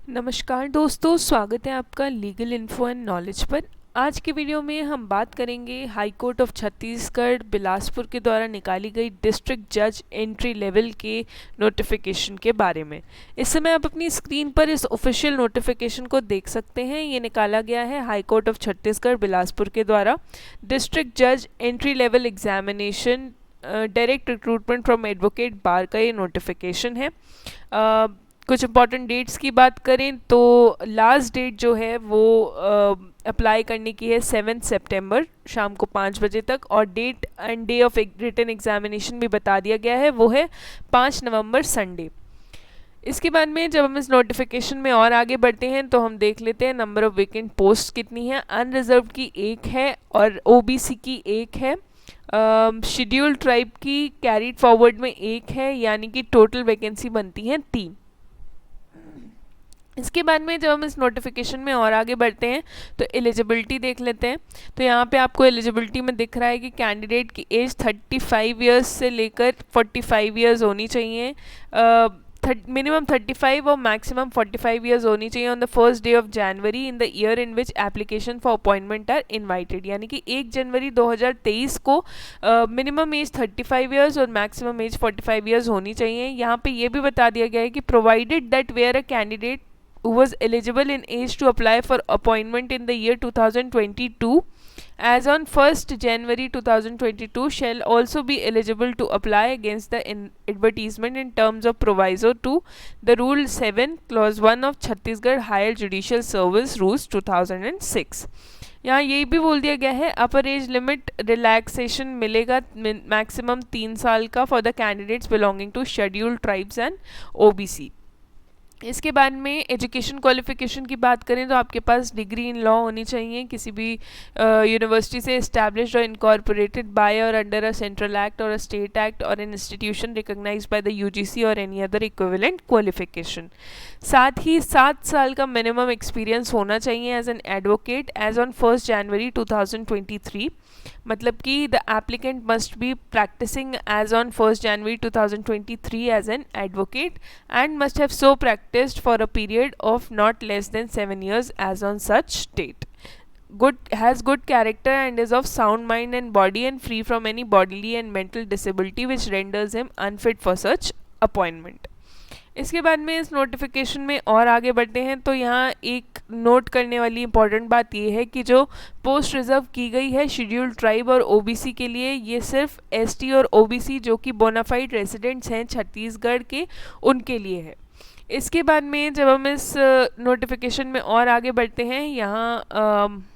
नमस्कार दोस्तों, स्वागत है आपका लीगल इन्फो एंड नॉलेज पर। आज की वीडियो में हम बात करेंगे high court of Chhattisgarh Bilaspur के द्वारा निकाली गई डिस्ट्रिक्ट जज एंट्री लेवल के नोटिफिकेशन के बारे में। इस समय आप अपनी स्क्रीन पर इस ऑफिशियल नोटिफिकेशन को देख सकते हैं। ये निकाला गया है high court of Chhattisgarh Bilaspur के द्वारा डिस्ट्रिक्ट जज entry level examination direct recruitment from advocate बार का ये नोटिफिकेशन है। कुछ इंपॉर्टेंट डेट्स की बात करें तो लास्ट डेट जो है वो अप्लाई करने की है 7 सितंबर शाम को 5 बजे तक, और date and day of written examination भी बता दिया गया है, वो है 5 नवंबर संडे। इसके बाद में जब हम इस नोटिफिकेशन में और आगे बढ़ते हैं तो हम देख लेते हैं नंबर ऑफ वेकेंट पोस्ट कितनी है। अनरिजर्व की 1 है और ओबीसी की 1 है। शेड्यूल्ड ट्राइब की कैरीड फॉरवर्ड में 1 है, यानी कि टोटल वैकेंसी बनती है 3। इसके बाद में जब हम इस नोटिफिकेशन में और आगे बढ़ते हैं तो एलिजिबिलिटी देख लेते हैं। तो यहाँ पे आपको एलिजिबिलिटी में दिख रहा है कि कैंडिडेट की एज 35 इयर्स से लेकर 45 इयर्स होनी चाहिए। मिनिमम 35 और मैक्सिमम 45 इयर्स होनी चाहिए on the first day of January in the year in which application for appointment are invited, यानी कि 1 जनवरी 2023 को मिनिमम एज 35 इयर्स और मैक्सिमम एज 45 इयर्स होनी चाहिए। यहाँ पे ये भी बता दिया गया है कि provided that were a candidate who was eligible in age to apply for appointment in the year 2022 as on 1st January 2022 shall also be eligible to apply against the advertisement in terms of proviso to the Rule 7 Clause 1 of Chhattisgarh Higher Judicial Service Rules 2006। यहाँ यही भी बोल दिया गया है upper age limit relaxation मिलेगा maximum 3 साल का for the candidates belonging to scheduled tribes and OBC. इसके बाद में एजुकेशन क्वालिफिकेशन की बात करें तो आपके पास डिग्री इन लॉ होनी चाहिए किसी भी यूनिवर्सिटी से इस्टेब्लिश्ड और इनकॉर्पोरेटेड बाय और अंडर अ सेंट्रल एक्ट और अ स्टेट एक्ट और an institution recognised by the UGC और एनी अदर इक्विवेलेंट क्वालिफिकेशन। साथ ही 7 साल का मिनिमम एक्सपीरियंस होना चाहिए as an advocate as on 1 जनवरी 2023। मतलब कि the applicant must be practising as on 1 January 2023 as an advocate and must have so practiced for a period of not less than 7 years as on such date. Has good character and is of sound mind and body and free from any bodily and mental disability which renders him unfit for such appointment. इसके बाद में इस notification में और आगे बढ़ते हैं तो यहाँ एक नोट करने वाली इम्पॉर्टेंट बात ये है कि जो पोस्ट रिजर्व की गई है शेड्यूल्ड ट्राइब और ओबीसी के लिए, ये सिर्फ एसटी और ओबीसी जो कि बोनाफाइड रेजिडेंट्स हैं छत्तीसगढ़ के, उनके लिए है। इसके बाद में जब हम इस नोटिफिकेशन में और आगे बढ़ते हैं, यहाँ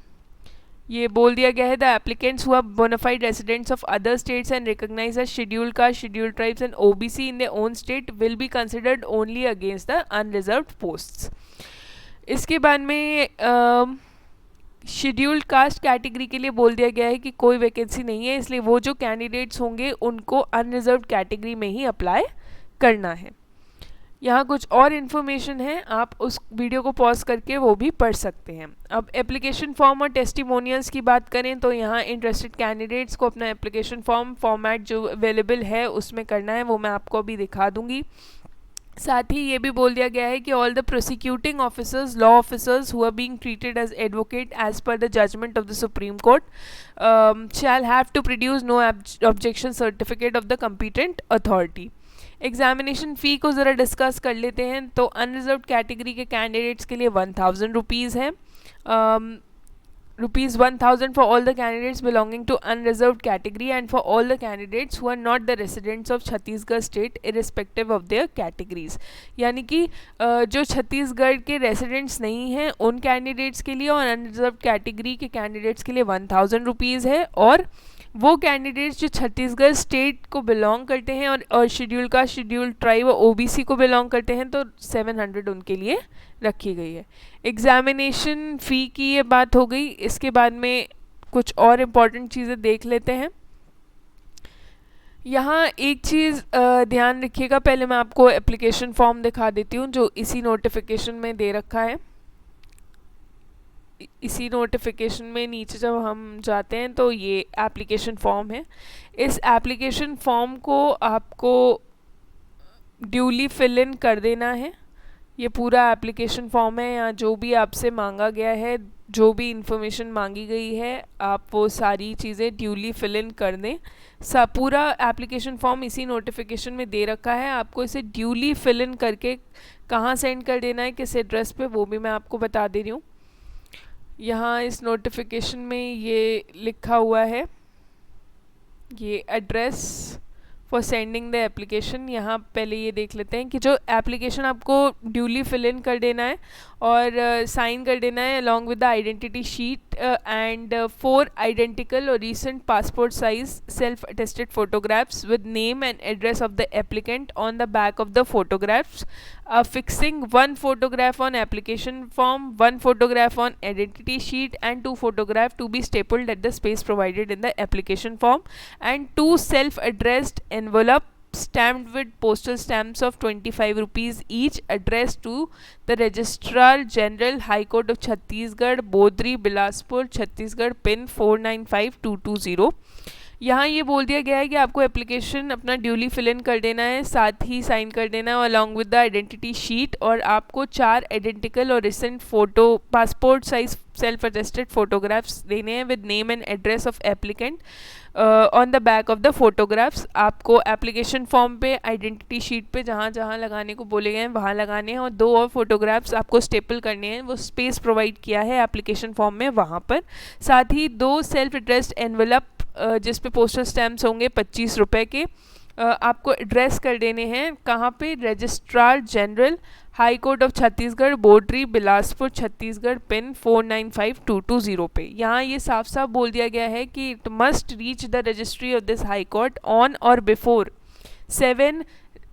ये बोल दिया गया है द एप्लीकेंट्स हुआ bona fide residents of other states and recognise as scheduled caste, scheduled tribes and OBC in their own state will be considered only against the unreserved posts. इसके बाद में शेड्यूल्ड कास्ट कैटेगरी के लिए बोल दिया गया है कि कोई वैकेंसी नहीं है, इसलिए वो जो कैंडिडेट्स होंगे उनको अनरिजर्व्ड कैटेगरी में ही अप्लाई करना है। यहाँ कुछ और इन्फॉर्मेशन है, आप उस वीडियो को पॉज करके वो भी पढ़ सकते हैं। अब एप्लीकेशन फॉर्म और टेस्टिमोनियल्स की बात करें तो यहाँ इंटरेस्टेड कैंडिडेट्स को अपना एप्लीकेशन फॉर्म फॉर्मेट जो अवेलेबल है उसमें करना है, वो मैं आपको अभी दिखा दूँगी। साथ ही ये भी बोल दिया गया है कि all the prosecuting officers, law officers who are being treated as advocate as per the judgement of the Supreme Court shall have to produce no objection certificate of the competent authority. Examination fee को ज़रा discuss कर लेते हैं तो unreserved category के candidates के लिए 1000 rupees है, rupees 1000 for all the candidates belonging to unreserved category and for all the candidates who are not the residents of Chhattisgarh state irrespective of their categories। यानी कि जो छत्तीसगढ़ के रेसिडेंट्स नहीं हैं उन कैंडिडेट्स के लिए और अनरिजर्व कैटेगरी के कैंडिडेट्स के लिए 1000 रुपीज़ है, और वो कैंडिडेट्स जो छत्तीसगढ़ स्टेट को बिलोंग करते हैं और शेड्यूल का शेड्यूल्ड ट्राइब और ओबीसी को बिलोंग करते हैं तो 700 उनके लिए रखी गई है। एग्जामिनेशन फ़ी की ये बात हो गई। इसके बाद में कुछ और इम्पॉर्टेंट चीज़ें देख लेते हैं। यहाँ एक चीज़ ध्यान रखिएगा, पहले मैं आपको एप्लीकेशन फॉर्म दिखा देती हूँ जो इसी नोटिफिकेशन में दे रखा है। इसी नोटिफिकेशन में नीचे जब हम जाते हैं तो ये एप्लीकेशन फॉर्म है। इस एप्लीकेशन फॉर्म को आपको ड्यूली फिल इन कर देना है। ये पूरा एप्लीकेशन फॉर्म है, या जो भी आपसे मांगा गया है, जो भी इंफॉर्मेशन मांगी गई है, आप वो सारी चीज़ें ड्यूली फिल इन कर दें। पूरा एप्लीकेशन फॉर्म इसी नोटिफिकेशन में दे रखा है, आपको इसे ड्यूली फिल इन करके कहाँ सेंड कर देना है, किस एड्रेस पे, वो भी मैं आपको बता दे रही हूँ। यहाँ इस नोटिफिकेशन में ये लिखा हुआ है, ये address for sending the application. यहाँ पहले ये देख लेते हैं कि जो एप्लीकेशन आपको ड्यूली फिल इन कर देना है और साइन कर देना है along with the identity sheet and 4 identical और recent passport size self attested photographs with name and address of the applicant on the back of the photographs, fixing 1 photograph on application form, 1 photograph on identity sheet and 2 photographs to be stapled at the space provided in the application form, and 2 self-addressed envelope stamped with postal stamps of 25 rupees each addressed to the Registrar General High Court of Chhattisgarh, Bodri, Bilaspur, Chhattisgarh, PIN 495220। यहाँ ये बोल दिया गया है कि आपको application अपना duly fill in कर देना है, साथ ही साइन कर देना है along with the identity sheet, और आपको 4 आइडेंटिकल और recent photo passport size self attested photographs देने हैं with name and address of applicant on the back of the photographs. आपको एप्लीकेशन फॉर्म पे आइडेंटिटी शीट पे जहाँ जहाँ लगाने को बोले गए हैं वहाँ लगाने हैं, और 2 और फोटोग्राफ्स आपको स्टेपल करने हैं, वो स्पेस प्रोवाइड किया है एप्लीकेशन फॉर्म में वहाँ पर। साथ ही 2 सेल्फ एड्रेस्ड एनवेलप जिस पे पोस्टल स्टैम्प्स होंगे 25 रुपये के, आपको एड्रेस कर देने हैं कहाँ पे, registrar general high court of Chhattisgarh, Bodri, Bilaspur, Chhattisgarh, pin 495220 पे। यहाँ ये साफ साफ बोल दिया गया है कि it must reach the registry of this high court on और बिफोर 7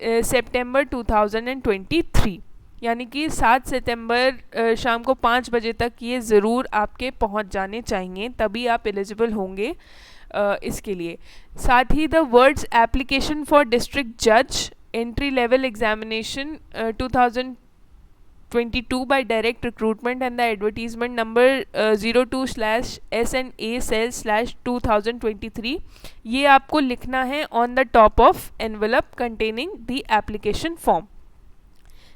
सितंबर 2023, यानी कि 7 सितंबर शाम को 5 बजे तक ये ज़रूर आपके पहुंच जाने चाहिए, तभी आप एलिजिबल होंगे इसके लिए। साथ ही the words application for district जज entry level examination 2022 by direct recruitment and the advertisement number 02/SNA/2023, ये आपको लिखना है on the top of envelope containing the application form.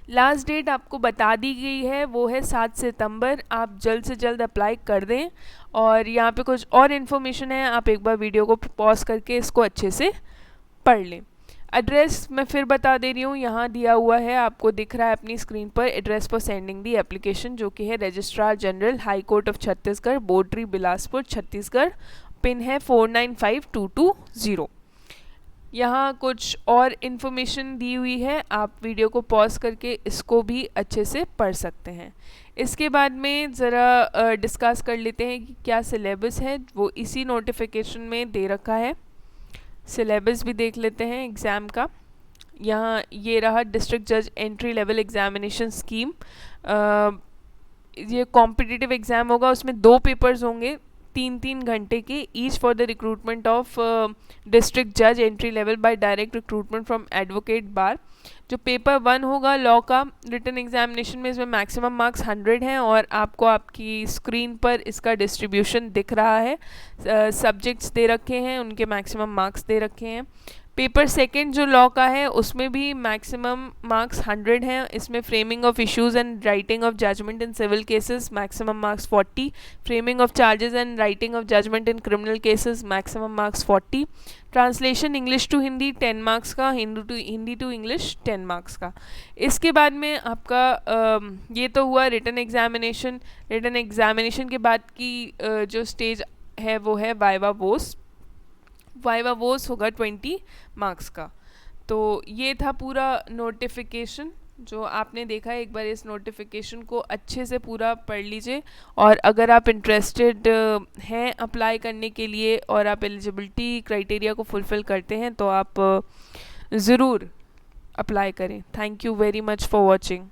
Last date आपको बता दी गई है, वो है 7 सितंबर। आप जल्द से जल्द अप्लाई कर दें। और यहाँ पे कुछ और इन्फॉर्मेशन है, आप एक बार वीडियो को पॉज करके इसको अच्छे से पढ़ लें। एड्रेस मैं फिर बता दे रही हूँ, यहाँ दिया हुआ है, आपको दिख रहा है अपनी स्क्रीन पर, address for sending the application, जो कि है registrar general high court of Chhattisgarh, Bodri, Bilaspur, Chhattisgarh, pin है 495220। यहाँ कुछ और इन्फॉर्मेशन दी हुई है, आप वीडियो को पॉज करके इसको भी अच्छे से पढ़ सकते हैं। इसके बाद में ज़रा डिस्कस कर लेते हैं कि क्या सिलेबस है, वो इसी नोटिफिकेशन में दे रखा है। सिलेबस भी देख लेते हैं एग्ज़ाम का। यहाँ ये रहा डिस्ट्रिक्ट जज एंट्री लेवल एग्जामिनेशन स्कीम। ये कॉम्पिटिटिव एग्ज़ाम होगा, उसमें 2 पेपर्स होंगे 3-3 घंटे के, each for the recruitment of district जज entry level by direct recruitment from advocate bar. जो पेपर 1 होगा लॉ का रिटन एग्जामिनेशन में, इसमें मैक्सिमम मार्क्स 100 हैं, और आपको आपकी स्क्रीन पर इसका डिस्ट्रीब्यूशन दिख रहा है। सब्जेक्ट्स दे रखे हैं, उनके मैक्सिमम मार्क्स दे रखे हैं। पेपर 2 जो लॉ का है, उसमें भी मैक्सिमम मार्क्स 100 हैं। इसमें framing of issues and writing of judgement in civil cases, maximum marks 40। Framing of charges and writing of judgement in criminal cases, maximum marks 40। Translation English to Hindi 10 marks का, Hindi to English 10 marks का। इसके बाद में आपका ये तो हुआ written examination. Written examination के बाद की जो स्टेज है वो है वाइवा वोस। वाइवा वोस होगा 20 मार्क्स का। तो ये था पूरा नोटिफिकेशन जो आपने देखा है। एक बार इस नोटिफिकेशन को अच्छे से पूरा पढ़ लीजिए, और अगर आप इंटरेस्टेड हैं अप्लाई करने के लिए और आप एलिजिबिलिटी क्राइटेरिया को फुलफ़िल करते हैं तो आप ज़रूर अप्लाई करें। Thank you very much for watching.